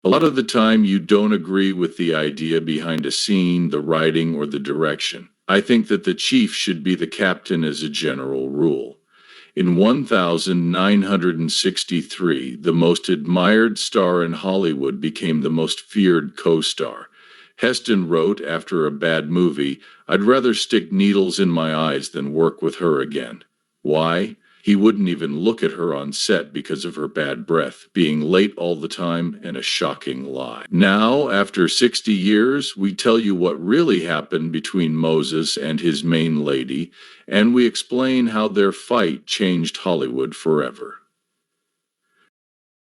A lot of the time, you don't agree with the idea behind a scene, the writing, or the direction. I think that the chief should be the captain as a general rule. In 1963, the most admired star in Hollywood became the most feared co-star. Heston wrote after a bad movie, "I'd rather stick needles in my eyes than work with her again." Why? He wouldn't even look at her on set because of her bad breath, being late all the time, and a shocking lie. Now, after 60 years, we tell you what really happened between Moses and his main lady, and we explain how their fight changed Hollywood forever.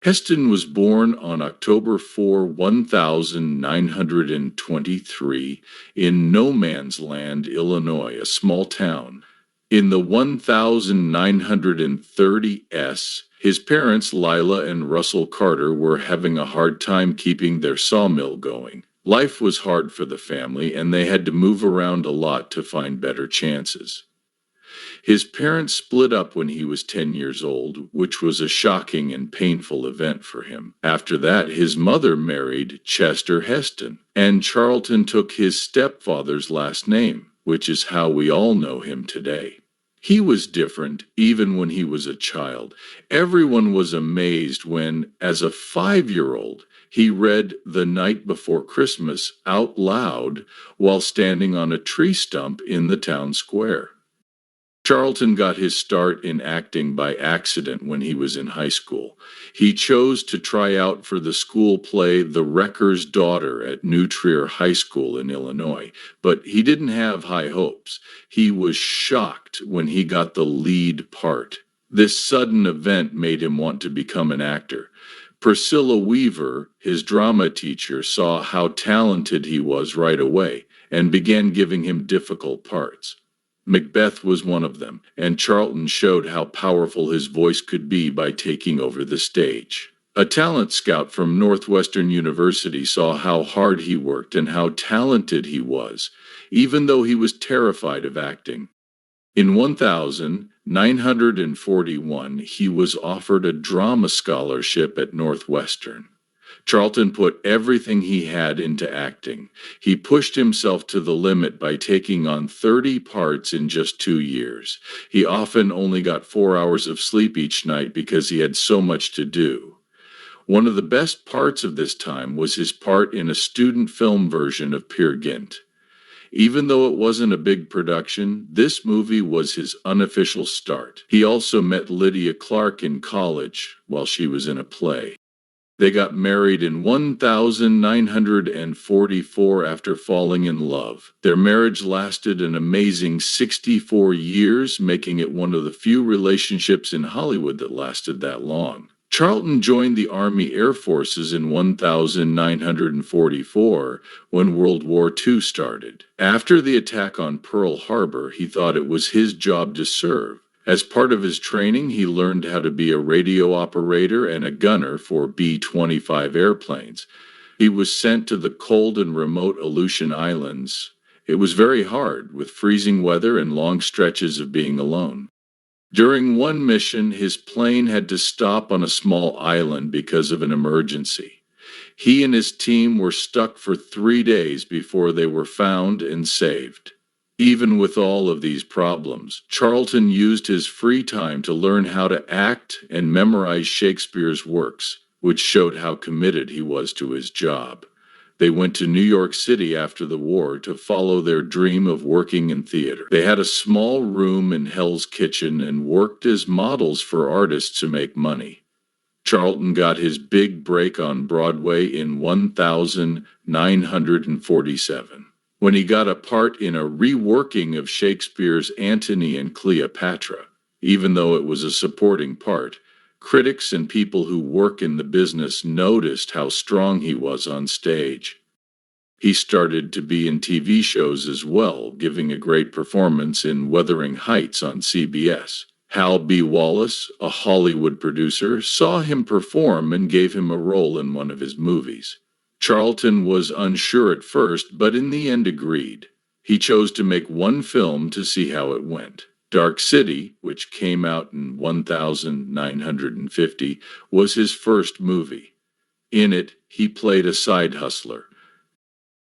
Heston was born on October 4, 1923, in No Man's Land, Illinois, a small town. In the 1930s, his parents, Lila and Russell Carter, were having a hard time keeping their sawmill going. Life was hard for the family, and they had to move around a lot to find better chances. His parents split up when he was 10 years old, which was a shocking and painful event for him. After that, his mother married Chester Heston, and Charlton took his stepfather's last name, which is how we all know him today. He was different, even when he was a child. Everyone was amazed when, as a 5-year-old, he read The Night Before Christmas out loud while standing on a tree stump in the town square. Charlton got his start in acting by accident when he was in high school. He chose to try out for the school play The Wrecker's Daughter at New Trier High School in Illinois, but he didn't have high hopes. He was shocked when he got the lead part. This sudden event made him want to become an actor. Priscilla Weaver, his drama teacher, saw how talented he was right away and began giving him difficult parts. Macbeth was one of them, and Charlton showed how powerful his voice could be by taking over the stage. A talent scout from Northwestern University saw how hard he worked and how talented he was, even though he was terrified of acting. In 1941, he was offered a drama scholarship at Northwestern. Charlton put everything he had into acting. He pushed himself to the limit by taking on 30 parts in just 2 years. He often only got 4 hours of sleep each night because he had so much to do. One of the best parts of this time was his part in a student film version of Peer Gynt. Even though it wasn't a big production, this movie was his unofficial start. He also met Lydia Clark in college while she was in a play. They got married in 1944 after falling in love. Their marriage lasted an amazing 64 years, making it one of the few relationships in Hollywood that lasted that long. Charlton joined the Army Air Forces in 1944 when World War II started. After the attack on Pearl Harbor, he thought it was his job to serve. As part of his training, he learned how to be a radio operator and a gunner for B-25 airplanes. He was sent to the cold and remote Aleutian Islands. It was very hard, with freezing weather and long stretches of being alone. During one mission, his plane had to stop on a small island because of an emergency. He and his team were stuck for 3 days before they were found and saved. Even with all of these problems, Charlton used his free time to learn how to act and memorize Shakespeare's works, which showed how committed he was to his job. They went to New York City after the war to follow their dream of working in theater. They had a small room in Hell's Kitchen and worked as models for artists to make money. Charlton got his big break on Broadway in 1947. When he got a part in a reworking of Shakespeare's Antony and Cleopatra. Even though it was a supporting part, critics and people who work in the business noticed how strong he was on stage. He started to be in TV shows as well, giving a great performance in Wuthering Heights on CBS. Hal B. Wallace, a Hollywood producer, saw him perform and gave him a role in one of his movies. Charlton was unsure at first, but in the end agreed. He chose to make one film to see how it went. Dark City, which came out in 1950, was his first movie. In it, he played a side hustler.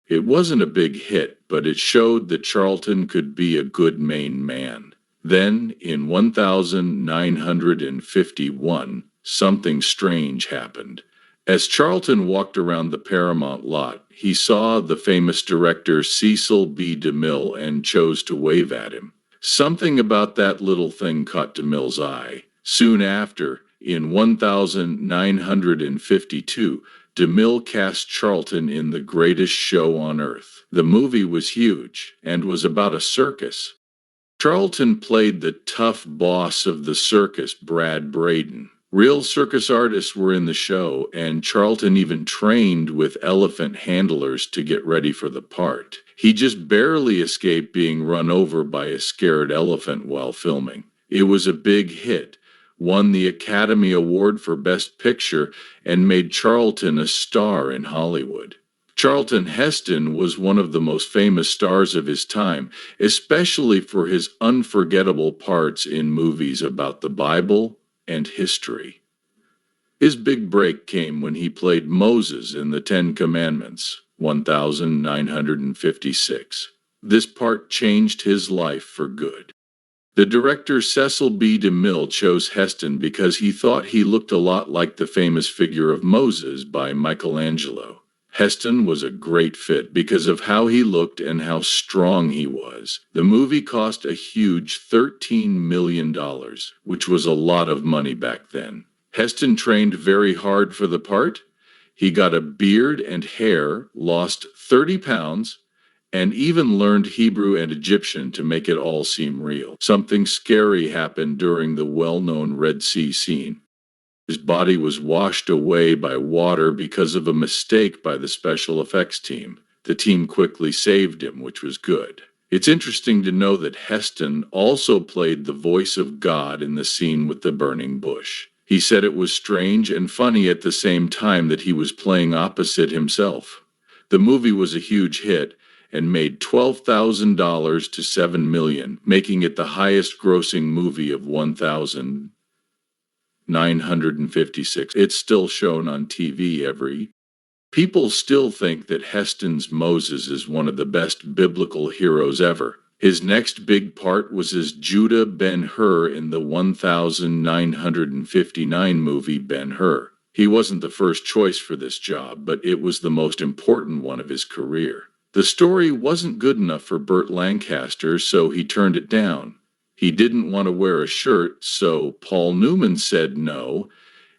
It wasn't a big hit, but it showed that Charlton could be a good main man. Then, in 1951, something strange happened. As Charlton walked around the Paramount lot, he saw the famous director Cecil B. DeMille and chose to wave at him. Something about that little thing caught DeMille's eye. Soon after, in 1952, DeMille cast Charlton in The Greatest Show on Earth. The movie was huge and was about a circus. Charlton played the tough boss of the circus, Brad Braden. Real circus artists were in the show, and Charlton even trained with elephant handlers to get ready for the part. He just barely escaped being run over by a scared elephant while filming. It was a big hit, won the Academy Award for Best Picture, and made Charlton a star in Hollywood. Charlton Heston was one of the most famous stars of his time, especially for his unforgettable parts in movies about the Bible and history. His big break came when he played Moses in the Ten Commandments, 1956. This part changed his life for good. The director Cecil B. DeMille chose Heston because he thought he looked a lot like the famous figure of Moses by Michelangelo. Heston was a great fit because of how he looked and how strong he was. The movie cost a huge $13 million, which was a lot of money back then. Heston trained very hard for the part. He got a beard and hair, lost 30 pounds, and even learned Hebrew and Egyptian to make it all seem real. Something scary happened during the well-known Red Sea scene. His body was washed away by water because of a mistake by the special effects team. The team quickly saved him, which was good. It's interesting to know that Heston also played the voice of God in the scene with the burning bush. He said it was strange and funny at the same time that he was playing opposite himself. The movie was a huge hit and made $12,000 to $7 million, making it the highest-grossing movie of 1956. It's still shown on TV every. People still think that Heston's Moses is one of the best biblical heroes ever. His next big part was as Judah Ben-Hur in the 1959 movie Ben-Hur. He wasn't the first choice for this job, but it was the most important one of his career. The story wasn't good enough for Burt Lancaster, so he turned it down. He didn't want to wear a shirt, so Paul Newman said no.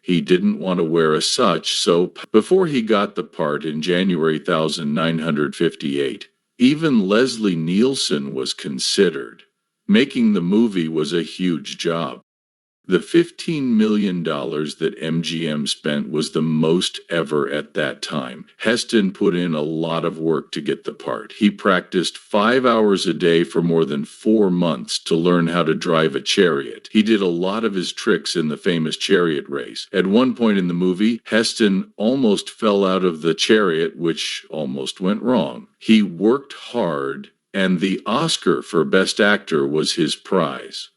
He didn't want to wear a such, so before he got the part in January 1958, even Leslie Nielsen was considered. Making the movie was a huge job. The $15 million that MGM spent was the most ever at that time. Heston put in a lot of work to get the part. He practiced 5 hours a day for more than 4 months to learn how to drive a chariot. He did a lot of his tricks in the famous chariot race. At one point in the movie, Heston almost fell out of the chariot, which almost went wrong. He worked hard, and the Oscar for Best Actor was his prize.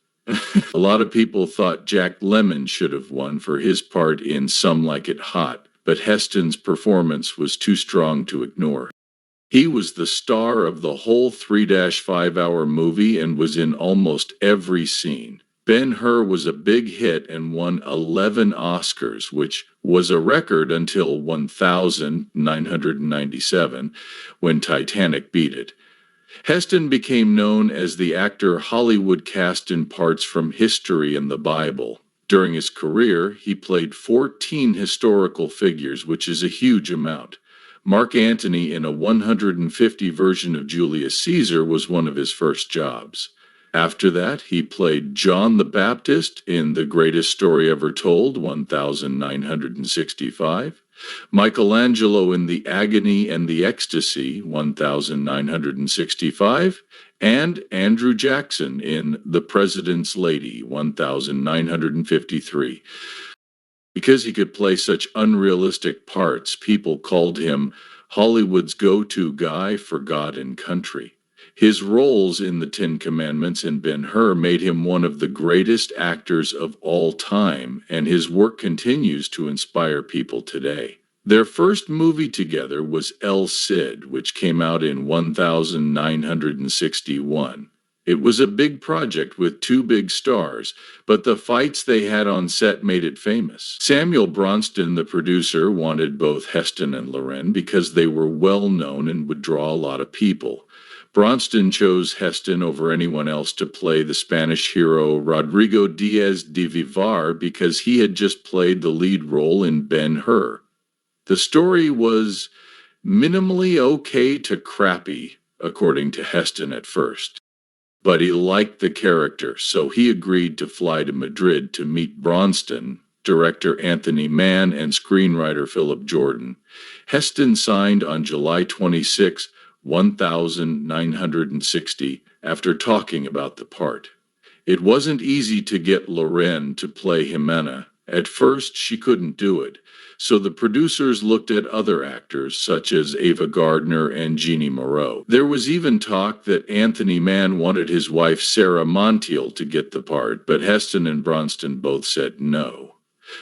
A lot of people thought Jack Lemmon should have won for his part in Some Like It Hot, but Heston's performance was too strong to ignore. He was the star of the whole 3-5-hour movie and was in almost every scene. Ben-Hur was a big hit and won 11 Oscars, which was a record until 1997, when Titanic beat it. Heston became known as the actor Hollywood cast in parts from history and the Bible. During his career, he played 14 historical figures, which is a huge amount. Mark Antony in a 150 version of Julius Caesar was one of his first jobs. After that, he played John the Baptist in The Greatest Story Ever Told, 1965. Michelangelo in The Agony and the Ecstasy, 1965, and Andrew Jackson in The President's Lady, 1953. Because he could play such unrealistic parts, people called him Hollywood's go-to guy for God and country. His roles in The Ten Commandments and Ben-Hur made him one of the greatest actors of all time, and his work continues to inspire people today. Their first movie together was El Cid, which came out in 1961. It was a big project with two big stars, but the fights they had on set made it famous. Samuel Bronston, the producer, wanted both Heston and Loren because they were well known and would draw a lot of people. Bronston chose Heston over anyone else to play the Spanish hero Rodrigo Diaz de Vivar because he had just played the lead role in Ben-Hur. The story was minimally okay to crappy, according to Heston at first. But he liked the character, so he agreed to fly to Madrid to meet Bronston, director Anthony Mann, and screenwriter Philip Jordan. Heston signed on July 26, 1960, after talking about the part. It wasn't easy to get Loren to play Jimena. At first, she couldn't do it, so the producers looked at other actors such as Ava Gardner and Jeannie Moreau. There was even talk that Anthony Mann wanted his wife Sarah Montiel to get the part, but Heston and Bronston both said no.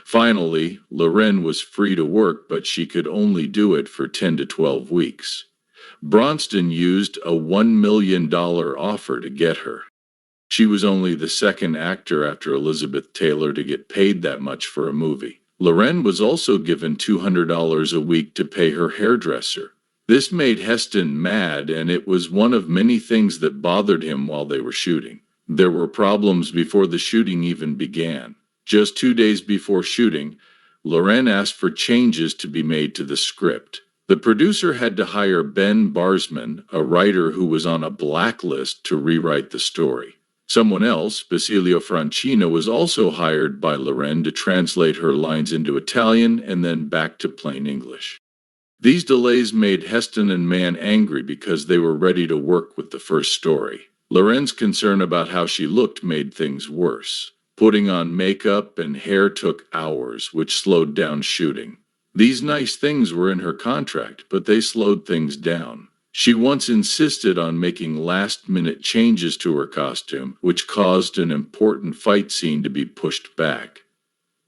Finally, Loren was free to work, but she could only do it for 10 to 12 weeks. Bronston used a $1 million offer to get her. She was only the second actor after Elizabeth Taylor to get paid that much for a movie. Loren was also given $200 a week to pay her hairdresser. This made Heston mad, and it was one of many things that bothered him while they were shooting. There were problems before the shooting even began. Just 2 days before shooting, Loren asked for changes to be made to the script. The producer had to hire Ben Barsman, a writer who was on a blacklist, to rewrite the story. Someone else, Basilio Francina, was also hired by Loren to translate her lines into Italian and then back to plain English. These delays made Heston and Mann angry because they were ready to work with the first story. Loren's concern about how she looked made things worse. Putting on makeup and hair took hours, which slowed down shooting. These nice things were in her contract, but they slowed things down. She once insisted on making last-minute changes to her costume, which caused an important fight scene to be pushed back.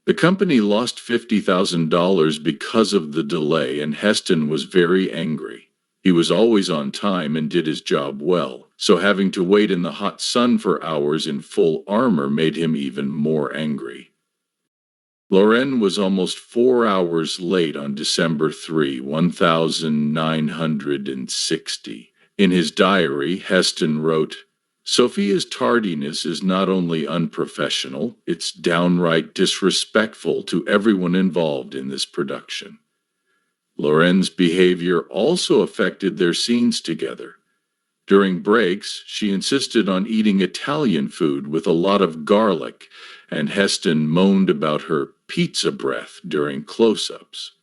The company lost $50,000 because of the delay, and Heston was very angry. He was always on time and did his job well, so having to wait in the hot sun for hours in full armor made him even more angry. Loren was almost 4 hours late on December 3, 1960. In his diary, Heston wrote, "Sophia's tardiness is not only unprofessional, it's downright disrespectful to everyone involved in this production." Loren's behavior also affected their scenes together. During breaks, she insisted on eating Italian food with a lot of garlic, and Heston moaned about her pizza breath during close-ups.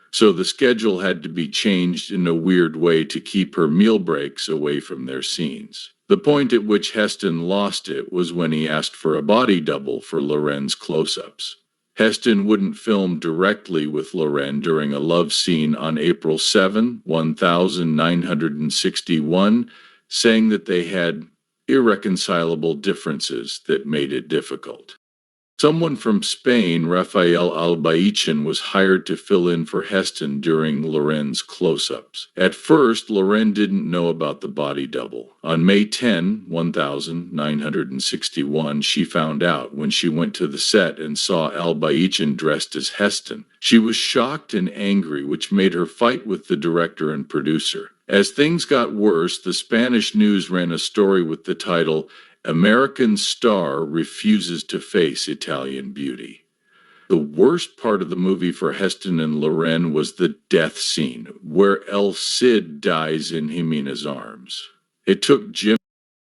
So the schedule had to be changed in a weird way to keep her meal breaks away from their scenes. The point at which Heston lost it was when he asked for a body double for Loren's close-ups. Heston wouldn't film directly with Loren during a love scene on April 7, 1961, saying that they had irreconcilable differences that made it difficult. Someone from Spain, Rafael Albaichin, was hired to fill in for Heston during Loren's close-ups. At first, Loren didn't know about the body double. On May 10, 1961, she found out when she went to the set and saw Albaichin dressed as Heston. She was shocked and angry, which made her fight with the director and producer. As things got worse, the Spanish news ran a story with the title, "American Star Refuses to Face Italian Beauty." The worst part of the movie for Heston and Loren was the death scene, where El Cid dies in Jimena's arms. It took Jim.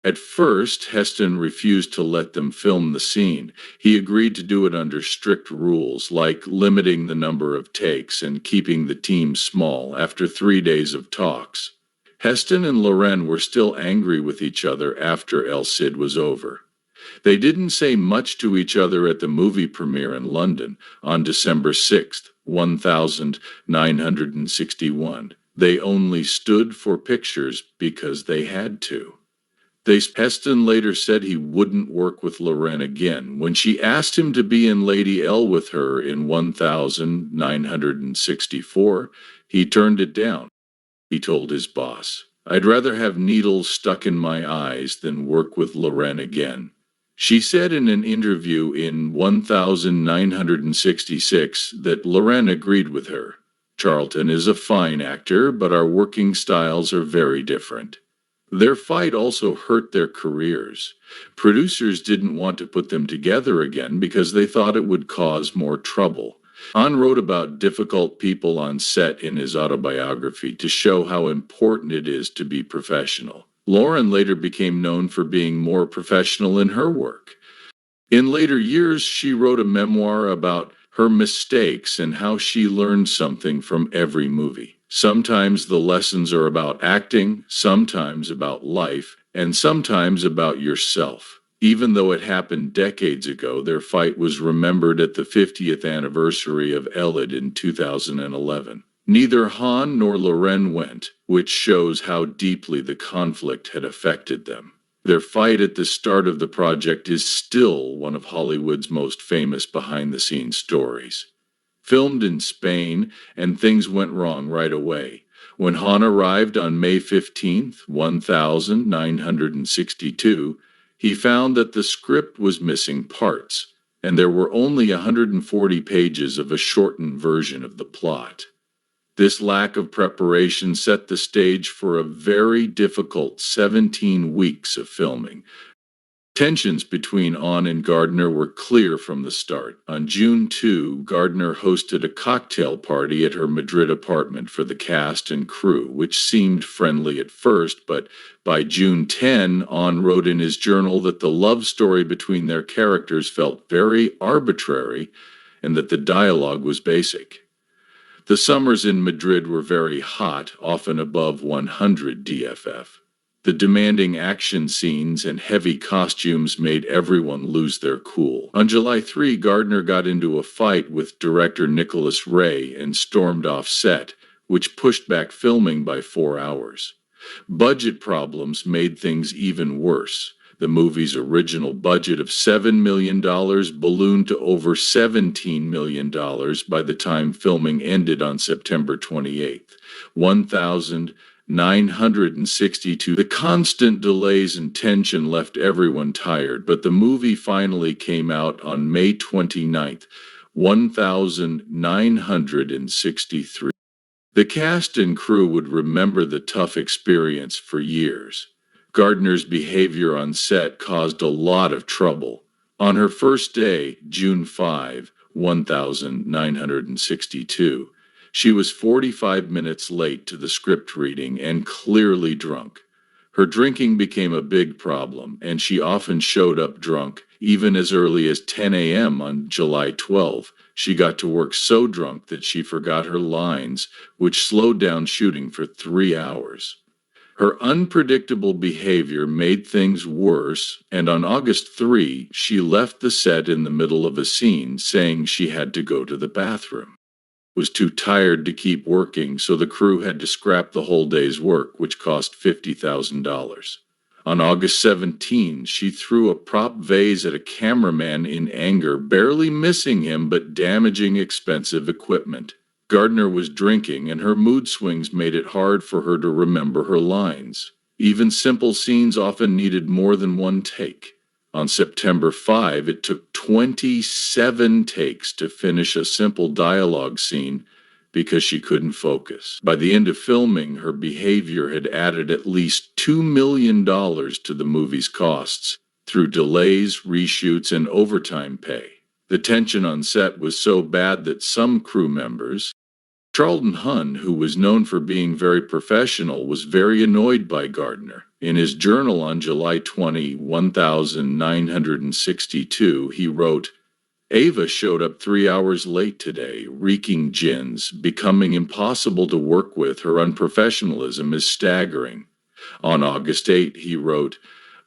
At first, Heston refused to let them film the scene. He agreed to do it under strict rules, like limiting the number of takes and keeping the team small. After 3 days of talks, Heston and Loren were still angry with each other after El Cid was over. They didn't say much to each other at the movie premiere in London on December 6, 1961. They only stood for pictures because they had to. Heston later said he wouldn't work with Loren again. When she asked him to be in Lady L with her in 1964, he turned it down. He told his boss, "I'd rather have needles stuck in my eyes than work with Loren again." She said in an interview in 1966 that Loren agreed with her. "Charlton is a fine actor, but our working styles are very different." Their fight also hurt their careers. Producers didn't want to put them together again because they thought it would cause more trouble. Hahn wrote about difficult people on set in his autobiography to show how important it is to be professional. Lauren later became known for being more professional in her work. In later years, she wrote a memoir about her mistakes and how she learned something from every movie. Sometimes the lessons are about acting, sometimes about life, and sometimes about yourself. Even though it happened decades ago, their fight was remembered at the 50th anniversary of Elid in 2011. Neither Hahn nor Loren went, which shows how deeply the conflict had affected them. Their fight at the start of the project is still one of Hollywood's most famous behind-the-scenes stories. Filmed in Spain, and things went wrong right away. When Hahn arrived on May 15, 1962, he found that the script was missing parts, and there were only 140 pages of a shortened version of the plot. This lack of preparation set the stage for a very difficult 17 weeks of filming. Tensions between Hahn and Gardner were clear from the start. On June 2, Gardner hosted a cocktail party at her Madrid apartment for the cast and crew, which seemed friendly at first, but by June 10, Hahn wrote in his journal that the love story between their characters felt very arbitrary and that the dialogue was basic. The summers in Madrid were very hot, often above 100 DFF. The demanding action scenes and heavy costumes made everyone lose their cool. On July 3, Gardner got into a fight with director Nicholas Ray and stormed off set, which pushed back filming by 4 hours. Budget problems made things even worse. The movie's original budget of $7 million ballooned to over $17 million by the time filming ended on September 28, 1962. The constant delays and tension left everyone tired, but the movie finally came out on May 29, 1963. The cast and crew would remember the tough experience for years. Gardner's behavior on set caused a lot of trouble. On her first day, June 5, 1962, she was 45 minutes late to the script reading and clearly drunk. Her drinking became a big problem, and she often showed up drunk, even as early as 10 a.m. on July 12. She got to work so drunk that she forgot her lines, which slowed down shooting for 3 hours. Her unpredictable behavior made things worse, and on August 3, she left the set in the middle of a scene saying she had to go to the bathroom. Was too tired to keep working, so the crew had to scrap the whole day's work, which cost $50,000. On August 17, she threw a prop vase at a cameraman in anger, barely missing him but damaging expensive equipment. Gardner was drinking, and her mood swings made it hard for her to remember her lines. Even simple scenes often needed more than one take. On September 5, it took 27 takes to finish a simple dialogue scene because she couldn't focus. By the end of filming, her behavior had added at least $2 million to the movie's costs through delays, reshoots, and overtime pay. The tension on set was so bad that some crew members, Charlton Heston, who was known for being very professional, was very annoyed by Gardner. In his journal on July 20, 1962, he wrote, "Ava showed up 3 hours late today, reeking gins, becoming impossible to work with. Her unprofessionalism is staggering." On August 8, he wrote,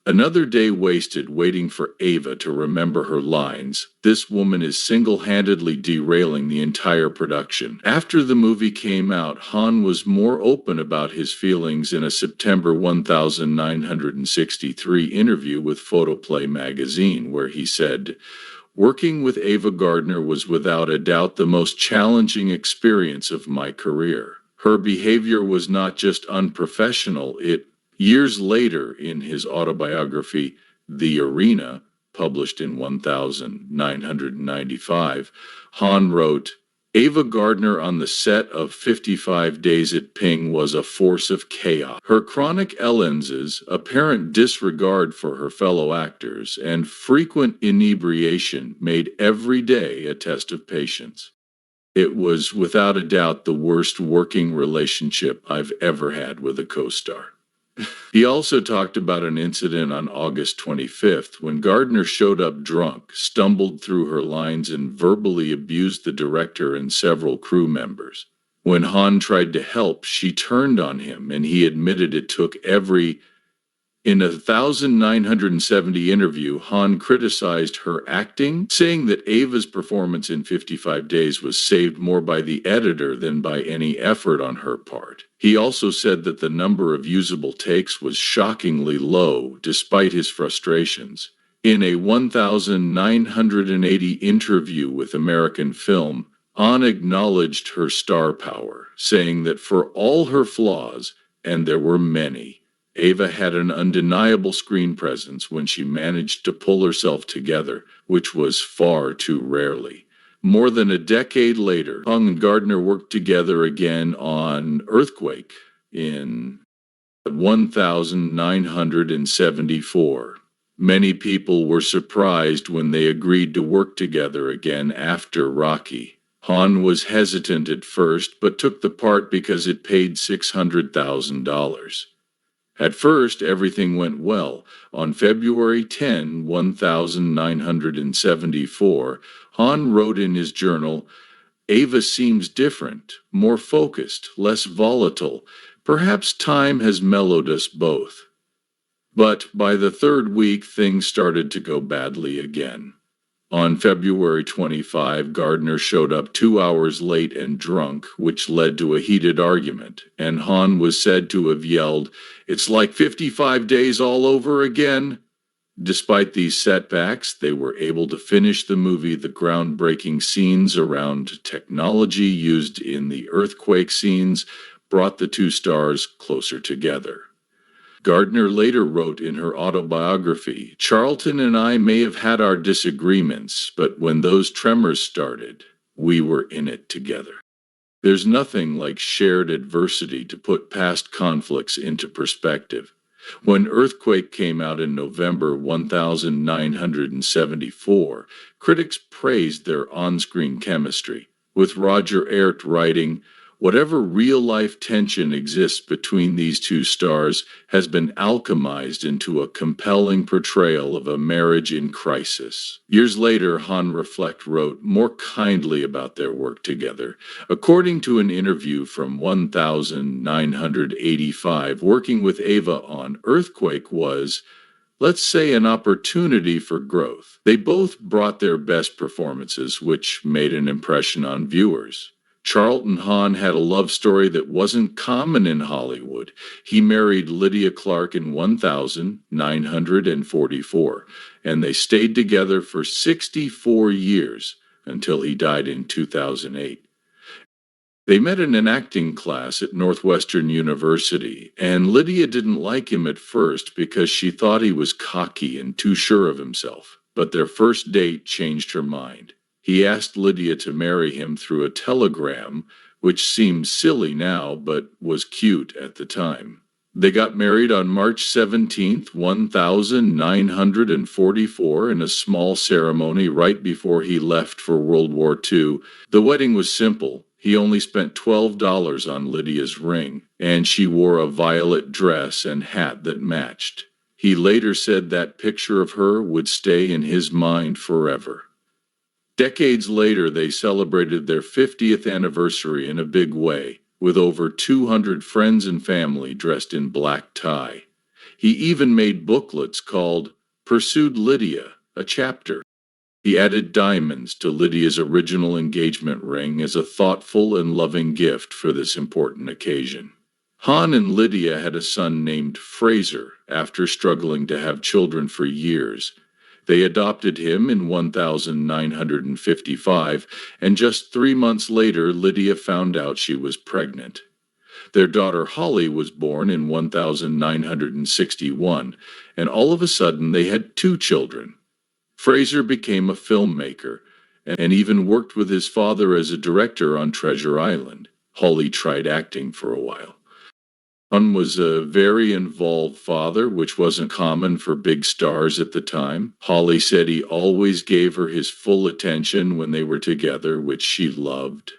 Another day wasted waiting for Ava to remember her lines. This woman is single-handedly derailing the entire production. After the movie came out, Hahn was more open about his feelings in a September 1963 interview with Photoplay magazine, where he said, "Working with Ava Gardner was without a doubt the most challenging experience of my career. Her behavior was not just unprofessional, it." Years later, in his autobiography, The Arena, published in 1995, Hahn wrote, "Ava Gardner on the set of 55 Days at Ping was a force of chaos. Her chronic illnesses, apparent disregard for her fellow actors, and frequent inebriation made every day a test of patience. It was without a doubt the worst working relationship I've ever had with a co-star." He also talked about an incident on August 25th when Gardner showed up drunk, stumbled through her lines, and verbally abused the director and several crew members. When Hahn tried to help, she turned on him, and he admitted it took every. In a 1970 interview, Hahn criticized her acting, saying that Ava's performance in 55 Days was saved more by the editor than by any effort on her part. He also said that the number of usable takes was shockingly low, despite his frustrations. In a 1980 interview with American Film, Hahn acknowledged her star power, saying that for all her flaws, and there were many, Ava had an undeniable screen presence when she managed to pull herself together, which was far too rarely. More than a decade later, Hahn and Gardner worked together again on Earthquake in 1974. Many people were surprised when they agreed to work together again after Rocky. Hahn was hesitant at first, but took the part because it paid $600,000. At first, everything went well. On February 10, 1974, Hahn wrote in his journal, "Ava seems different, more focused, less volatile. Perhaps time has mellowed us both." But by the third week, things started to go badly again. On February 25, Gardner showed up 2 hours late and drunk, which led to a heated argument, and Hahn was said to have yelled, "It's like 55 days all over again." Despite these setbacks, they were able to finish the movie. The groundbreaking scenes around technology used in the earthquake scenes brought the two stars closer together. Gardner later wrote in her autobiography, "Charlton and I may have had our disagreements, but when those tremors started, we were in it together." There's nothing like shared adversity to put past conflicts into perspective. When Earthquake came out in November 1974, critics praised their on-screen chemistry, with Roger Ebert writing, "Whatever real-life tension exists between these two stars has been alchemized into a compelling portrayal of a marriage in crisis." Years later, Hahn wrote more kindly about their work together. According to an interview from 1985, working with Ava on Earthquake was, let's say, an opportunity for growth. They both brought their best performances, which made an impression on viewers. Charlton Heston had a love story that wasn't common in Hollywood. He married Lydia Clark in 1944, and they stayed together for 64 years until he died in 2008. They met in an acting class at Northwestern University, and Lydia didn't like him at first because she thought he was cocky and too sure of himself. But their first date changed her mind. He asked Lydia to marry him through a telegram, which seems silly now but was cute at the time. They got married on March 17, 1944, in a small ceremony right before he left for World War II. The wedding was simple. He only spent $12 on Lydia's ring, and she wore a violet dress and hat that matched. He later said that picture of her would stay in his mind forever. Decades later, they celebrated their 50th anniversary in a big way, with over 200 friends and family dressed in black tie. He even made booklets called Pursued Lydia, a chapter. He added diamonds to Lydia's original engagement ring as a thoughtful and loving gift for this important occasion. Han and Lydia had a son named Fraser after struggling to have children for years. They adopted him in 1955, and just 3 months later, Lydia found out she was pregnant. Their daughter Holly was born in 1961, and all of a sudden they had two children. Fraser became a filmmaker and even worked with his father as a director on Treasure Island. Holly tried acting for a while. Han was a very involved father, which wasn't common for big stars at the time. Holly said he always gave her his full attention when they were together, which she loved.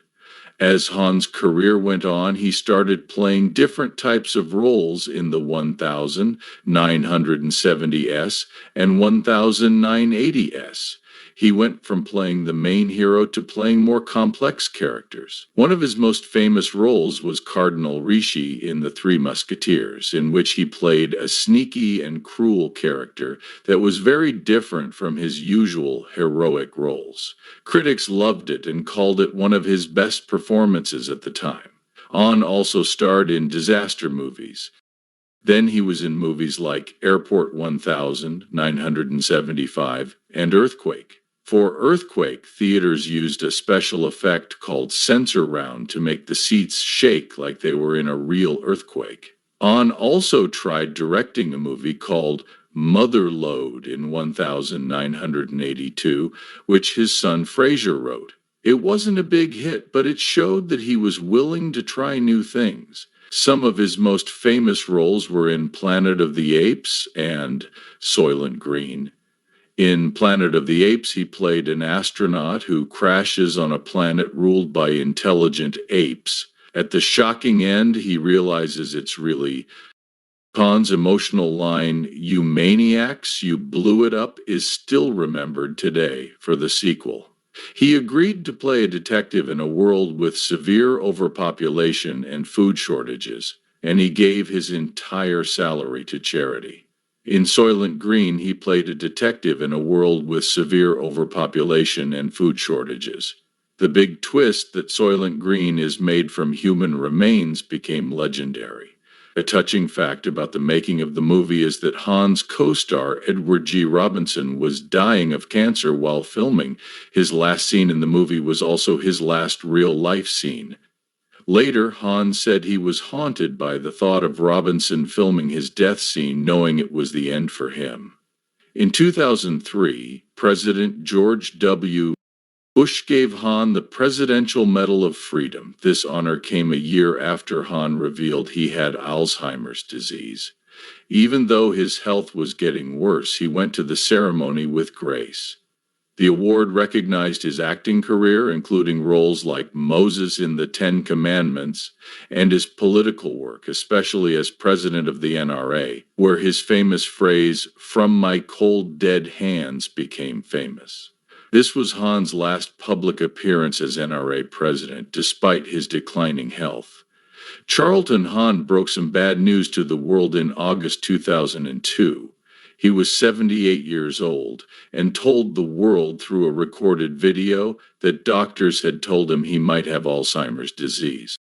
As Han's career went on, he started playing different types of roles in the 1970s and 1980s. He went from playing the main hero to playing more complex characters. One of his most famous roles was Cardinal Rishi in The Three Musketeers, in which he played a sneaky and cruel character that was very different from his usual heroic roles. Critics loved it and called it one of his best performances at the time. Han also starred in disaster movies. Then he was in movies like Airport 1975 and Earthquake. For Earthquake, theaters used a special effect called Sensor Round to make the seats shake like they were in a real earthquake. Han also tried directing a movie called Mother Lode in 1982, which his son Fraser wrote. It wasn't a big hit, but it showed that he was willing to try new things. Some of his most famous roles were in Planet of the Apes and Soylent Green. In Planet of the Apes, he played an astronaut who crashes on a planet ruled by intelligent apes. At the shocking end, he realizes it's really Han's emotional line, "You maniacs, you blew it up," is still remembered today for the sequel. He agreed to play a detective in a world with severe overpopulation and food shortages, and he gave his entire salary to charity. In Soylent Green, he played a detective in a world with severe overpopulation and food shortages. The big twist that Soylent Green is made from human remains became legendary. A touching fact about the making of the movie is that Han's co-star Edward G. Robinson was dying of cancer while filming. His last scene in the movie was also his last real-life scene. Later, Han said he was haunted by the thought of Robinson filming his death scene, knowing it was the end for him. In 2003, President George W. Bush gave Han the Presidential Medal of Freedom. This honor came a year after Han revealed he had Alzheimer's disease. Even though his health was getting worse, he went to the ceremony with grace. The award recognized his acting career, including roles like Moses in the Ten Commandments, and his political work, especially as president of the NRA, where his famous phrase, "From my cold dead hands," became famous. This was Han's last public appearance as NRA president, despite his declining health. Charlton Heston broke some bad news to the world in August 2002. He was 78 years old and told the world through a recorded video that doctors had told him he might have Alzheimer's disease.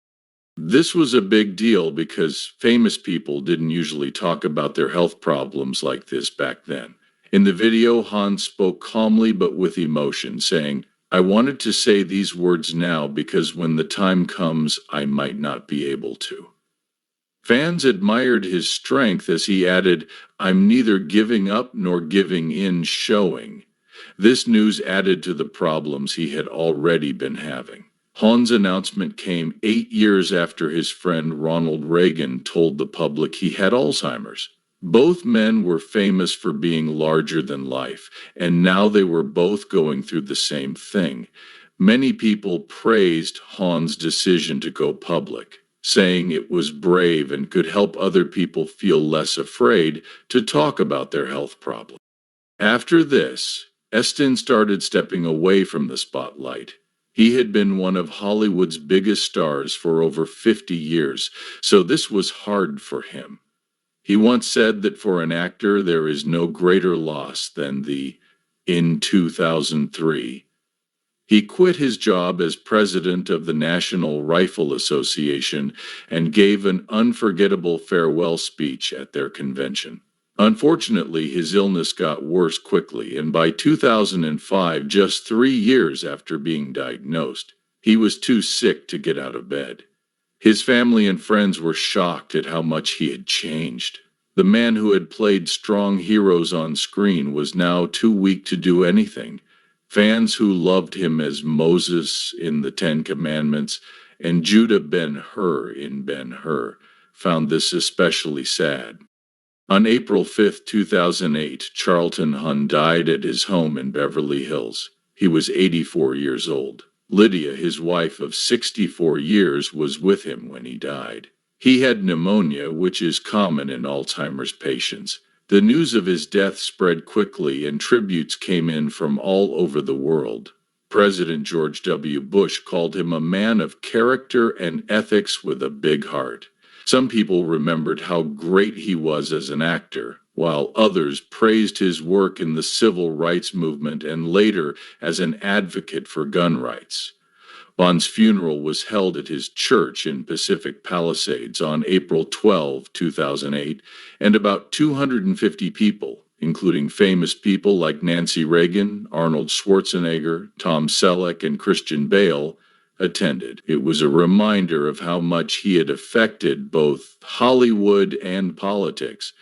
This was a big deal because famous people didn't usually talk about their health problems like this back then. In the video, Han spoke calmly but with emotion, saying, "I wanted to say these words now because when the time comes, I might not be able to." Fans admired his strength as he added, "I'm neither giving up nor giving in," showing. This news added to the problems he had already been having. Han's announcement came 8 years after his friend Ronald Reagan told the public he had Alzheimer's. Both men were famous for being larger than life, and now they were both going through the same thing. Many people praised Han's decision to go public, saying it was brave and could help other people feel less afraid to talk about their health problems. After this, Heston started stepping away from the spotlight. He had been one of Hollywood's biggest stars for over 50 years, so this was hard for him. He once said that for an actor, there is no greater loss than in 2003. He quit his job as president of the National Rifle Association and gave an unforgettable farewell speech at their convention. Unfortunately, his illness got worse quickly, and by 2005, just 3 years after being diagnosed, he was too sick to get out of bed. His family and friends were shocked at how much he had changed. The man who had played strong heroes on screen was now too weak to do anything. Fans who loved him as Moses in the Ten Commandments and Judah Ben-Hur in Ben-Hur found this especially sad. On April 5, 2008, Charlton Heston died at his home in Beverly Hills. He was 84 years old. Lydia, his wife of 64 years, was with him when he died. He had pneumonia, which is common in Alzheimer's patients. The news of his death spread quickly and tributes came in from all over the world. President George W. Bush called him a man of character and ethics with a big heart. Some people remembered how great he was as an actor, while others praised his work in the civil rights movement and later as an advocate for gun rights. Bond's funeral was held at his church in Pacific Palisades on April 12, 2008, and about 250 people, including famous people like Nancy Reagan, Arnold Schwarzenegger, Tom Selleck, and Christian Bale, attended. It was a reminder of how much he had affected both Hollywood and politics.